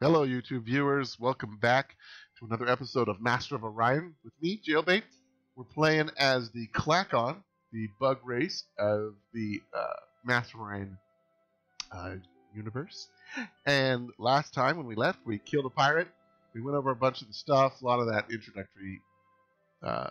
Hello, YouTube viewers. Welcome back to another episode of Master of Orion with me, Jaylbayt. We're playing as the Klackon, the bug race of the Master of Orion universe. And last time when we left, we killed a pirate. We went over a bunch of the stuff, a lot of that introductory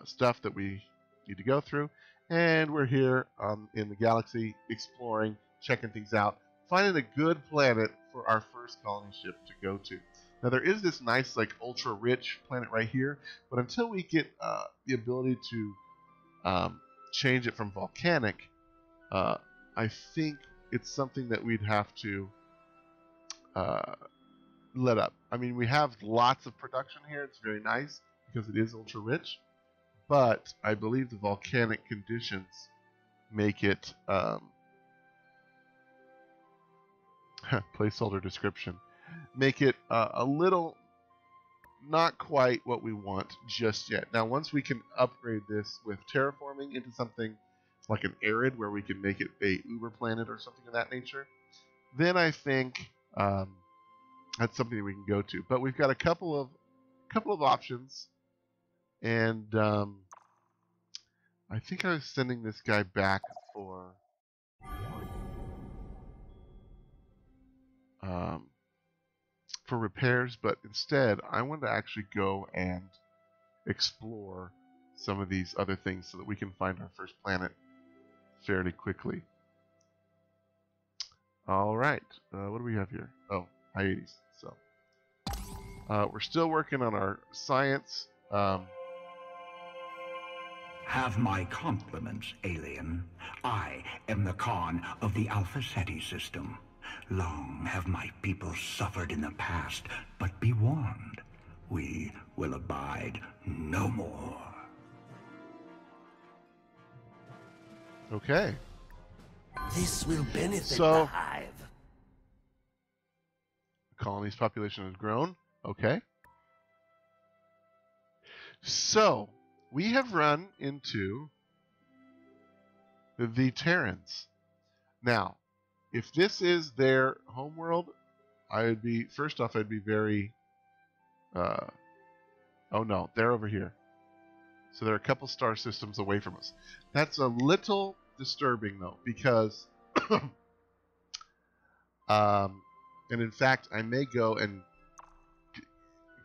stuff that we need to go through. And we're here in the galaxy, exploring, checking things out, finding a good planet for our first colony ship to go to. Now there is this nice, like, ultra-rich planet right here, but until we get the ability to change it from volcanic, I think it's something that we'd have to let up. I mean, we have lots of production here. It's very nice because it is ultra-rich, but I believe the volcanic conditions make it placeholder description make it a little not quite what we want just yet. Now once we can upgrade this with terraforming into something like an arid where we can make it a uber planet or something of that nature, then I think that's something that we can go to. But we've got a couple of options, and I think I was sending this guy back for repairs, but instead I want to actually go and explore some of these other things so that we can find our first planet fairly quickly. Alright, what do we have here? Oh, hiatus. So we're still working on our science. Have my compliments, alien. I am the Khan of the Alpha Ceti system. Long have my people suffered in the past, but be warned, we will abide no more. Okay. This will benefit So, the hive. The colony's population has grown. Okay. So, we have run into the Terrans. Now, if this is their homeworld, I'd be very oh no, they're over here. So they're a couple star systems away from us. That's a little disturbing though, because and in fact I may go and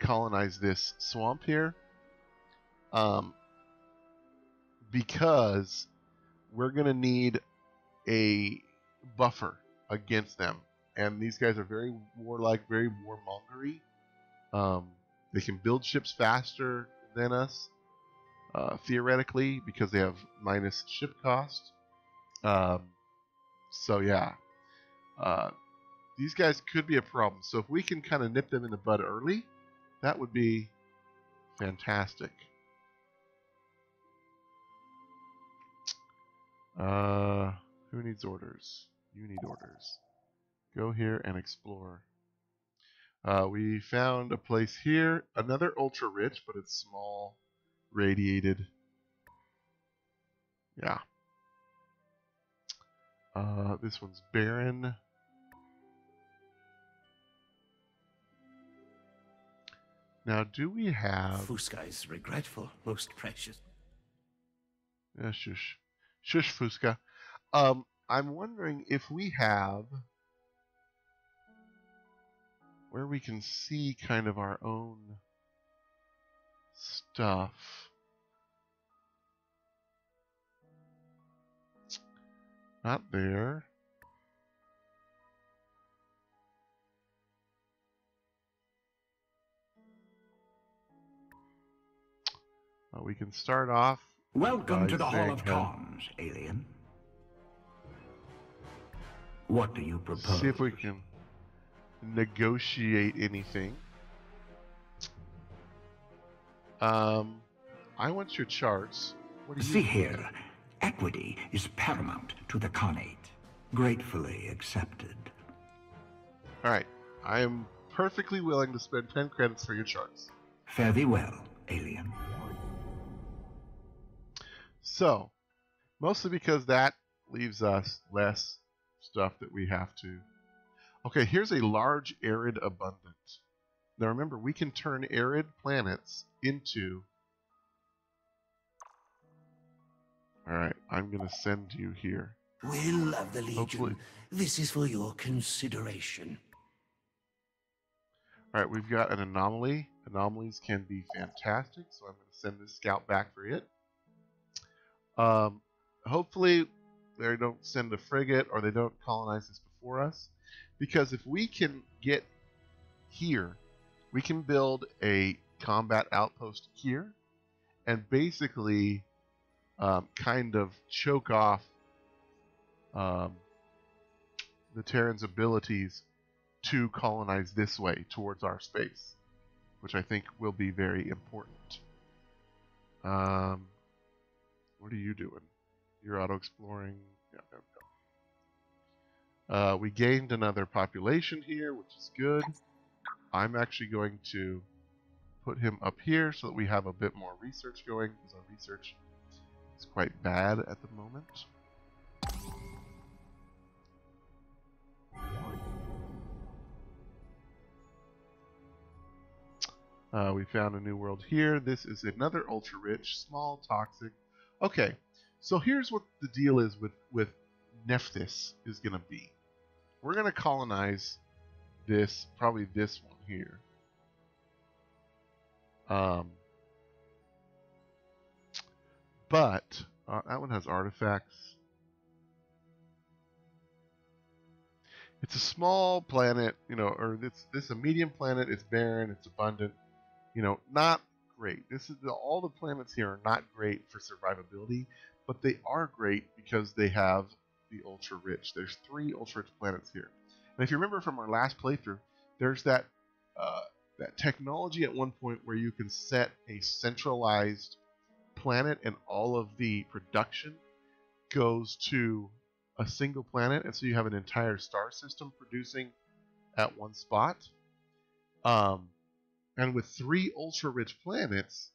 colonize this swamp here, because we're gonna need a buffer against them, and these guys are very warlike, very warmongery. They can build ships faster than us, theoretically, because they have minus ship cost. So yeah, these guys could be a problem. So if we can kind of nip them in the bud early, that would be fantastic. Who needs orders? You need orders. Go here and explore. We found a place here, another ultra rich, but it's small, radiated. Yeah. This one's barren. Now, do we have... Fusca is regretful, most precious. Yeah, shush. Shush, Fusca. I'm wondering if we have where we can see kind of our own stuff. Not there. We can start off. Welcome to the Hall saying, of Khans, alien. What do you propose? See if we can negotiate anything. I want your charts. What do you See here, equity is paramount to the Khanate. Gratefully accepted. Alright, I am perfectly willing to spend 10 credits for your charts. Fare thee well, alien. So, mostly because that leaves us less stuff that we have to... Okay, here's a large arid abundance. Now remember, we can turn arid planets into... Alright, I'm going to send you here. Will of the Hopefully. Legion, this is for your consideration. Alright, we've got an anomaly. Anomalies can be fantastic, so I'm going to send this scout back for it. Hopefully they don't send a frigate or they don't colonize this before us. Because if we can get here, we can build a combat outpost here and basically kind of choke off the Terran's abilities to colonize this way towards our space, which I think will be very important. What are you doing? You're auto-exploring. Yeah, there we go. We gained another population here, which is good. I'm actually going to put him up here so that we have a bit more research going, because our research is quite bad at the moment. We found a new world here. This is another ultra-rich, small, toxic. Okay, so here's what the deal is with Nephthys is going to be. We're going to colonize this, probably this one here. But that one has artifacts. It's a small planet, you know, or this a medium planet. It's barren. It's abundant. You know, not great. This is all the planets here are not great for survivability, but they are great because they have the ultra rich. There's 3 ultra rich planets here, and if you remember from our last playthrough, there's that technology at one point where you can set a centralized planet and all of the production goes to a single planet, and so you have an entire star system producing at one spot. And with 3 ultra-rich planets,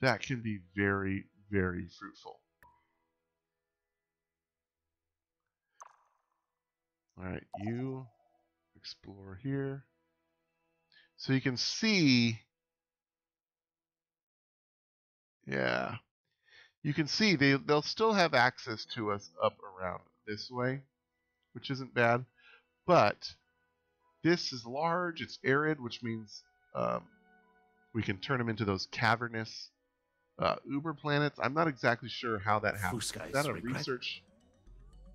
that can be very, very fruitful. Alright, you explore here. So you can see... Yeah. You can see they'll still have access to us up around this way, which isn't bad. But this is large, it's arid, which means we can turn them into those cavernous uber planets. I'm not exactly sure how that happens. Is that a research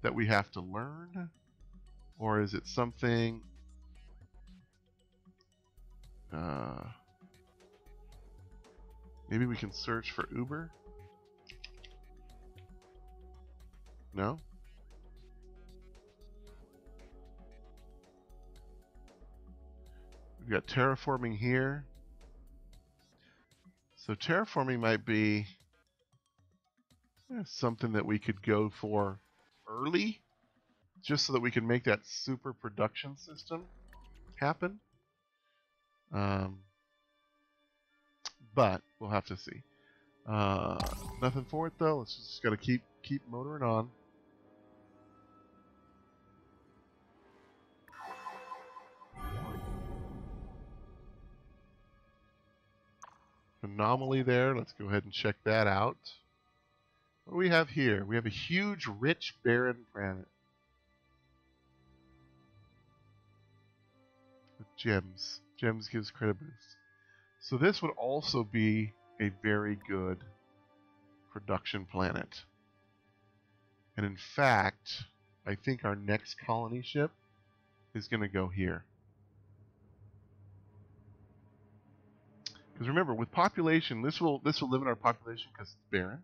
that we have to learn? Or is it something... maybe we can search for Uber? No? We've got terraforming here. So terraforming might be something that we could go for early, just so that we can make that super production system happen. But we'll have to see. Nothing for it though. Let's just gotta keep motoring on. Anomaly there. Let's go ahead and check that out. What do we have here? We have a huge, rich, barren planet with gems. Gems gives credit boost. So this would also be a very good production planet. And in fact, I think our next colony ship is going to go here. Because remember, with population, this will limit our population because it's barren,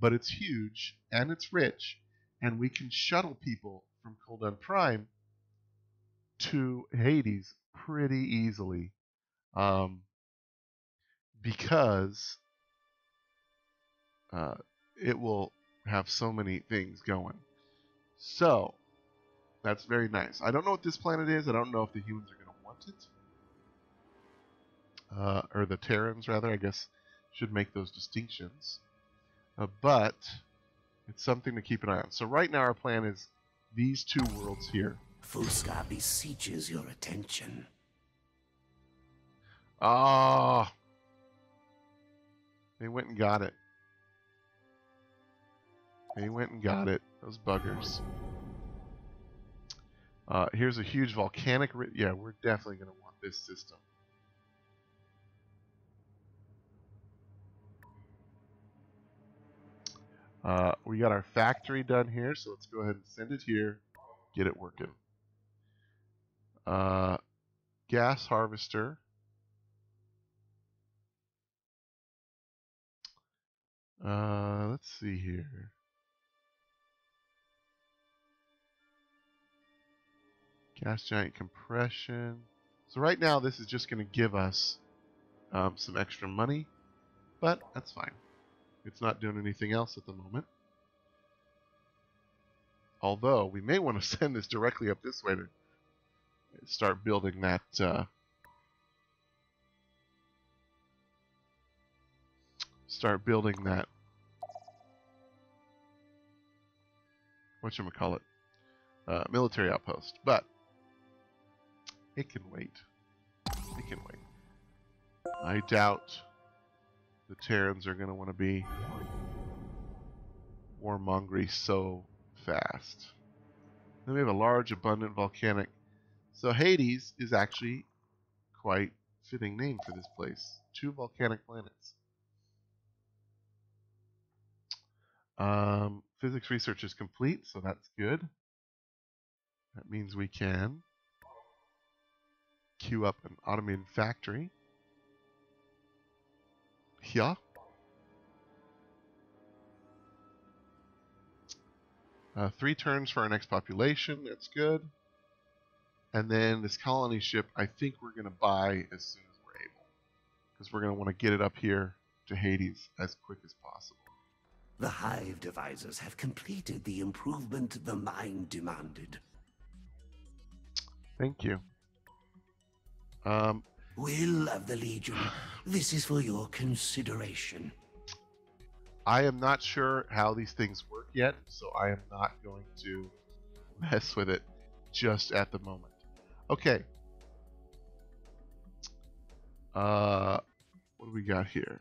but it's huge and it's rich, and we can shuttle people from Kuldan Prime to Hades pretty easily, because it will have so many things going. So that's very nice. I don't know what this planet is. I don't know if the humans are going to want it. Or the Terrans, rather, I guess, should make those distinctions. But it's something to keep an eye on. So right now our plan is these 2 worlds here. Fusca beseeches your attention. Oh, they went and got it. They went and got it. Those buggers. Here's a huge volcanic. Yeah, we're definitely going to want this system. We got our factory done here, so let's go ahead and send it here. Get it working. Gas harvester. Let's see here. Gas giant compression. So right now this is just going to give us some extra money, but that's fine. It's not doing anything else at the moment. Although we may want to send this directly up this way to start building that whatchamacallit, military outpost. But it can wait. It can wait. I doubt the Terrans are going to want to be warmongery so fast. Then we have a large, abundant volcanic. So Hades is actually quite fitting name for this place. 2 volcanic planets. Physics research is complete, so that's good. That means we can queue up an automated factory. Yeah. 3 turns for our next population. That's good. And then this colony ship, I think we're going to buy as soon as we're able. Because we're going to want to get it up here to Hades as quick as possible. The Hive devisers have completed the improvement the mine demanded. Thank you. Will of the Legion, this is for your consideration. I am not sure how these things work yet, so I am not going to mess with it just at the moment. Okay. What do we got here?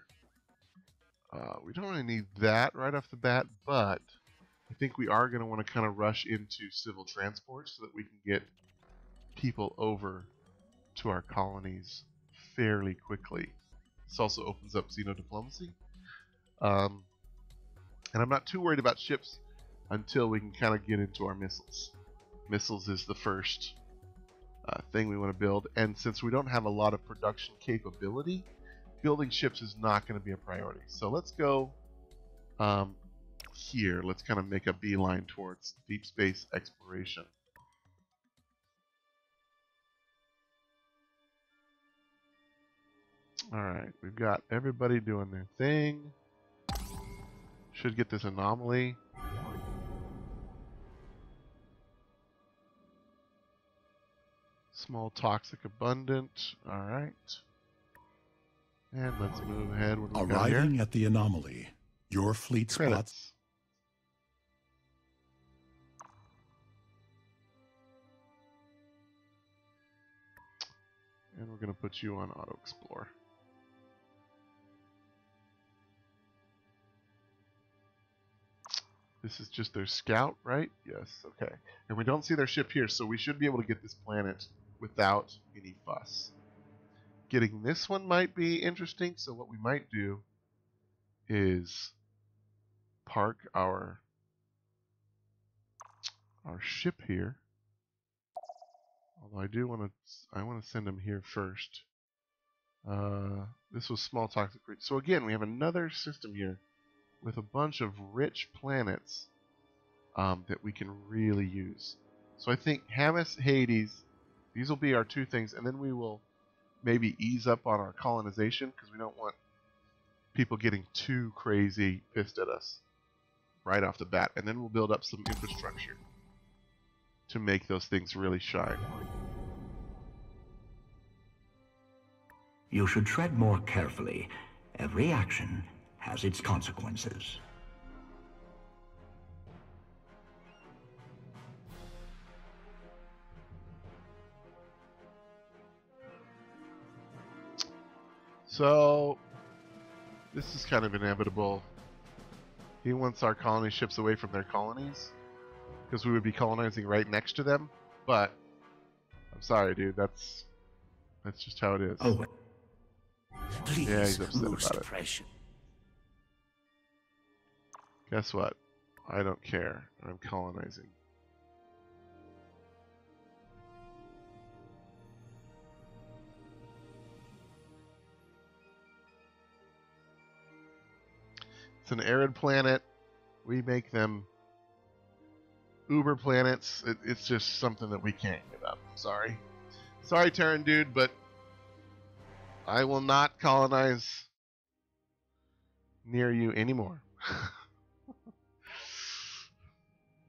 We don't really need that right off the bat, but I think we are going to want to kind of rush into civil transport so that we can get people over to our colonies fairly quickly. This also opens up xenodiplomacy. And I'm not too worried about ships until we can kind of get into our missiles. Missiles is the first thing we want to build, and since we don't have a lot of production capability, building ships is not going to be a priority. So let's go here. Let's kind of make a beeline towards deep space exploration. Alright, we've got everybody doing their thing. Should get this anomaly. Small toxic abundant. Alright. And let's move ahead. What do we got here? Arriving at the anomaly. Your fleet spots. Credits. And we're going to put you on auto explore. This is just their scout, right? Yes, okay. And we don't see their ship here, so we should be able to get this planet without any fuss. Getting this one might be interesting, so what we might do is park our ship here. Although I want to send them here first. This was small toxic. So again, we have another system here with a bunch of rich planets that we can really use. So I think Hamas, Hades, these will be our 2 things, and then we will maybe ease up on our colonization because we don't want people getting too crazy pissed at us right off the bat. And then we'll build up some infrastructure to make those things really shine. You should tread more carefully. Every action has its consequences. So, this is kind of inevitable. He wants our colony ships away from their colonies, because we would be colonizing right next to them. But, I'm sorry, dude, that's just how it is. Oh, Please, Yeah, he's upset most about it. precious. Guess what? I don't care. I'm colonizing. It's an arid planet. We make them uber planets. It's just something that we can't give up. Sorry. Sorry, Terran dude, but I will not colonize near you anymore.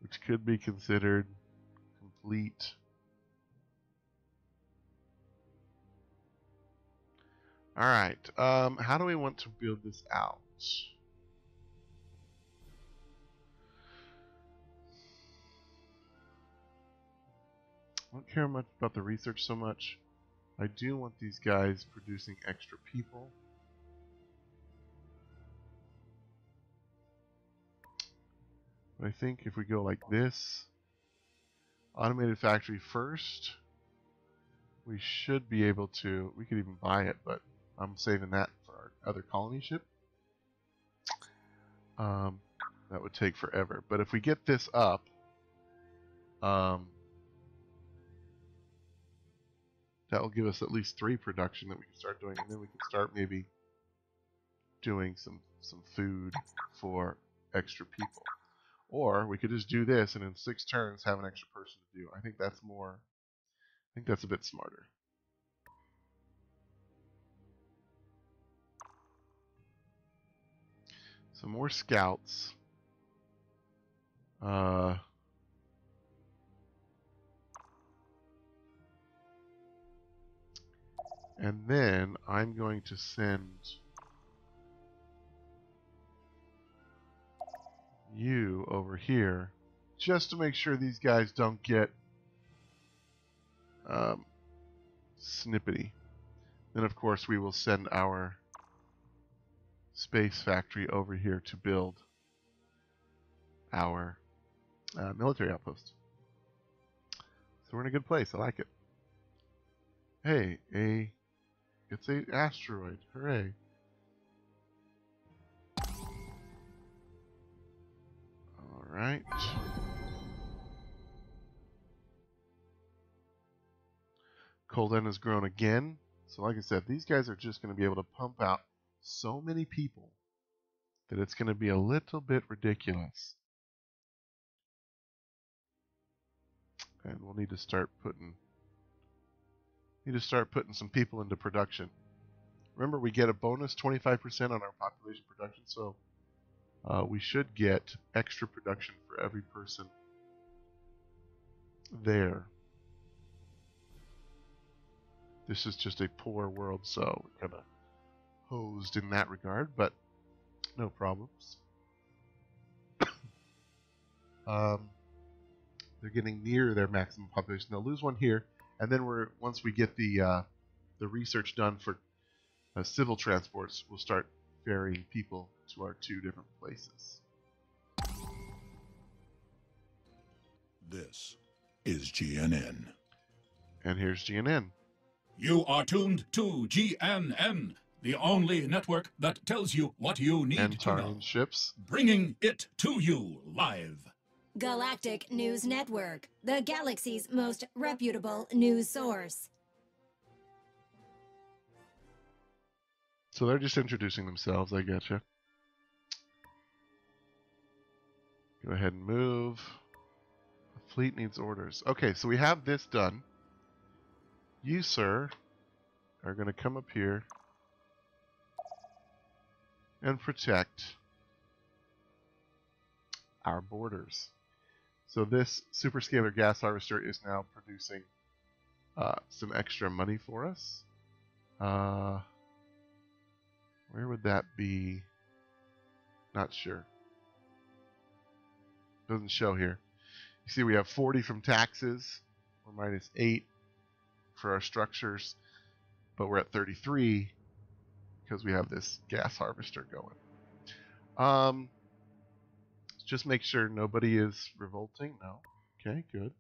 Which could be considered complete. Alright, how do we want to build this out? I don't care much about the research so much. I do want these guys producing extra people. But I think if we go like this, automated factory first, we should be able to, we could even buy it, but I'm saving that for our other colony ship. That would take forever. But if we get this up, that will give us at least 3 production that we can start doing, and then we can start maybe doing some food for extra people. Or we could just do this and in 6 turns have an extra person to do. I think that's more, I think that's a bit smarter. Some more scouts. And then I'm going to send you over here just to make sure these guys don't get snippety. Then of course we will send our space factory over here to build our military outpost. So we're in a good place. I like it. Hey, it's an asteroid. Hooray. Alright. Colden has grown again. So like I said, these guys are just going to be able to pump out so many people that it's going to be a little bit ridiculous. And we'll need to start putting some people into production. Remember, we get a bonus 25% on our population production, so we should get extra production for every person there. This is just a poor world, so we're kind of hosed in that regard, but no problems. They're getting near their maximum population. They'll lose one here, and then once we get the research done for civil transports, we'll start ferrying people to our 2 different places. This is GNN. And here's GNN. You are tuned to GNN, the only network that tells you what you need to know. Antarian ships. Bringing it to you live. Galactic News Network, the galaxy's most reputable news source. So they're just introducing themselves, I getcha. Go ahead and move. The fleet needs orders. Okay, so we have this done. You, sir, are going to come up here and protect our borders. So this superscalar gas harvester is now producing some extra money for us. Where would that be? Not sure. Doesn't show here. You see we have 40 from taxes. We're -8 for our structures. But we're at 33 because we have this gas harvester going. Just make sure nobody is revolting. No. Okay, good.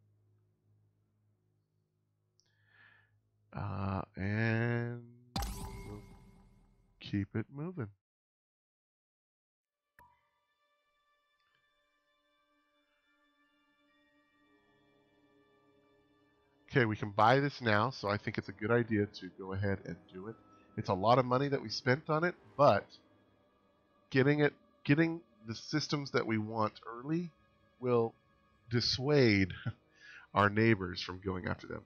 And we'll keep it moving. Okay, we can buy this now, so I think it's a good idea to go ahead and do it. It's a lot of money that we spent on it, but getting the systems that we want early will dissuade our neighbors from going after them.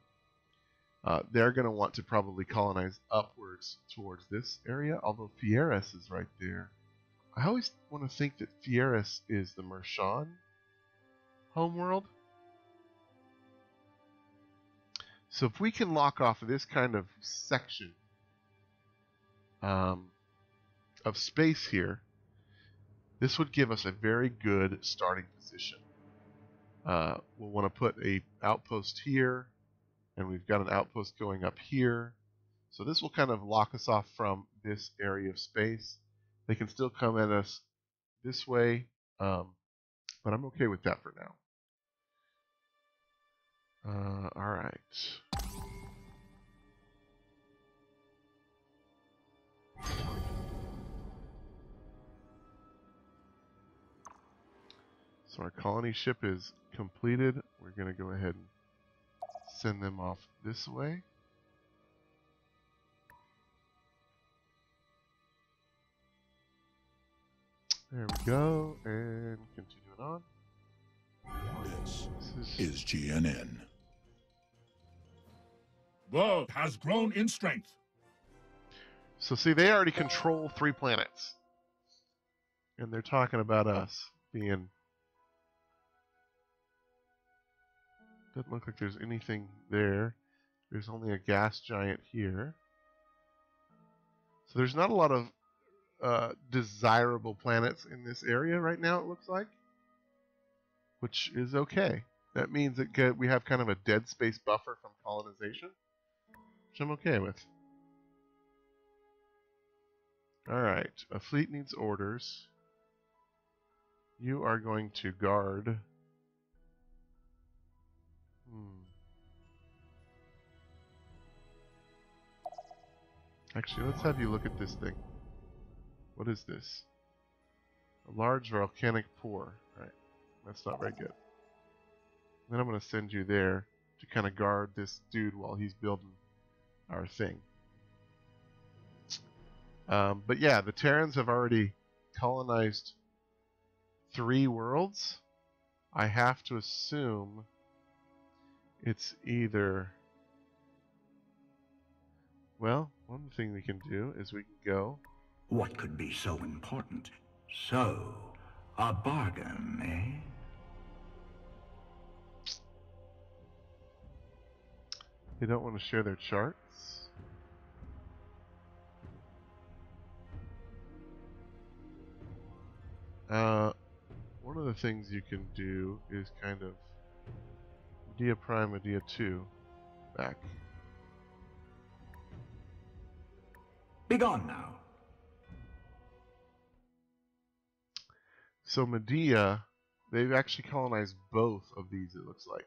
They're going to want to probably colonize upwards towards this area, although Fieris is right there. I always want to think that Fieris is the Mershan homeworld. So if we can lock off this kind of section of space here, this would give us a very good starting position. We'll want to put an outpost here, and we've got an outpost going up here. So this will kind of lock us off from this area of space. They can still come at us this way, but I'm okay with that for now. All right. So our colony ship is completed. We're going to go ahead and send them off this way. There we go, and continuing on. This is GNN. World has grown in strength. So see, they already control 3 planets. And they're talking about us being... Doesn't look like there's anything there. There's only a gas giant here. So there's not a lot of desirable planets in this area right now, it looks like. Which is okay. That means that we have kind of a dead space buffer from colonization, which I'm okay with. Alright, a fleet needs orders. You are going to guard... Actually, let's have you look at this thing. What is this? A large volcanic pour. Right. That's not very good. Then I'm going to send you there to kind of guard this dude while he's building our thing. But yeah, the Terrans have already colonized 3 worlds. I have to assume it's either... Well, one thing we can do is we can go... What could be so important? So, a bargain, eh? They don't want to share their charts. One of the things you can do is kind of Medea Prime, Medea 2 back. Begone now. So Medea, they've actually colonized both of these, it looks like.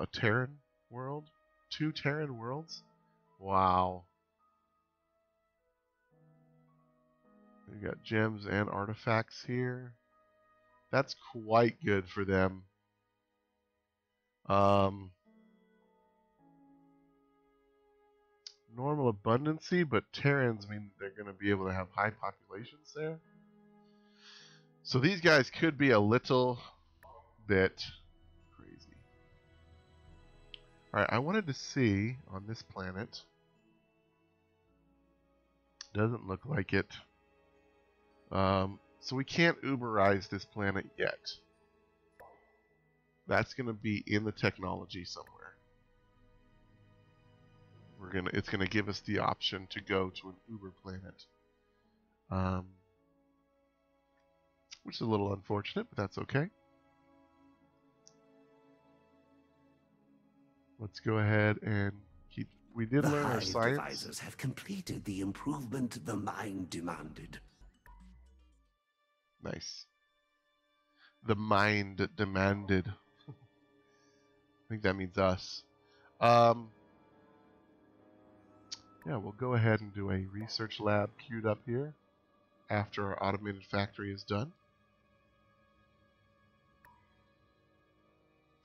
A Terran world? 2 Terran worlds? Wow. We've got gems and artifacts here. That's quite good for them. Normal abundancy, but Terrans mean they're going to be able to have high populations there. So these guys could be a little bit crazy. Alright, I wanted to see on this planet. Doesn't look like it. So we can't Uberize this planet yet. That's going to be in the technology somewhere. It's gonna give us the option to go to an Uber planet, which is a little unfortunate, but that's okay. Let's go ahead and keep we did The learn our hive science. devisers have completed the improvement the mind demanded. Nice. The mind demanded. I think that means us. Yeah, we'll go ahead and do a research lab queued up here after our automated factory is done.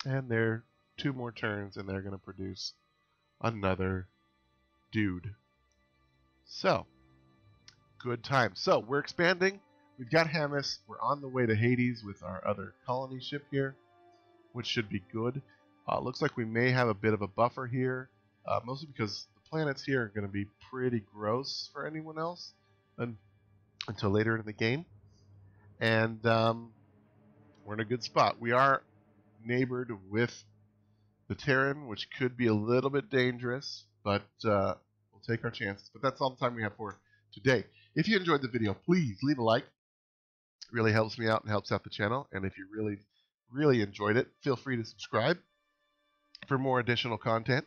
And they're 2 more turns and they're going to produce another dude. So, good time. So, we're expanding. We've got Hamas. We're on the way to Hades with our other colony ship here, which should be good. Looks like we may have a bit of a buffer here, mostly because the planets here are going to be pretty gross for anyone else until later in the game. And we're in a good spot. We are neighbored with the Terran, which could be a little bit dangerous, but we'll take our chances. But that's all the time we have for today. If you enjoyed the video, please leave a like. It really helps me out and helps out the channel. And if you really enjoyed it, feel free to subscribe for more additional content.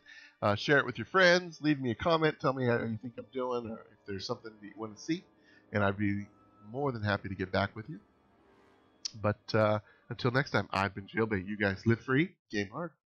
Share it with your friends. Leave me a comment. Tell me how you think I'm doing, or if there's something that you want to see. And I'd be more than happy to get back with you. But until next time, I've been Jaylbayt. You guys live free, game hard.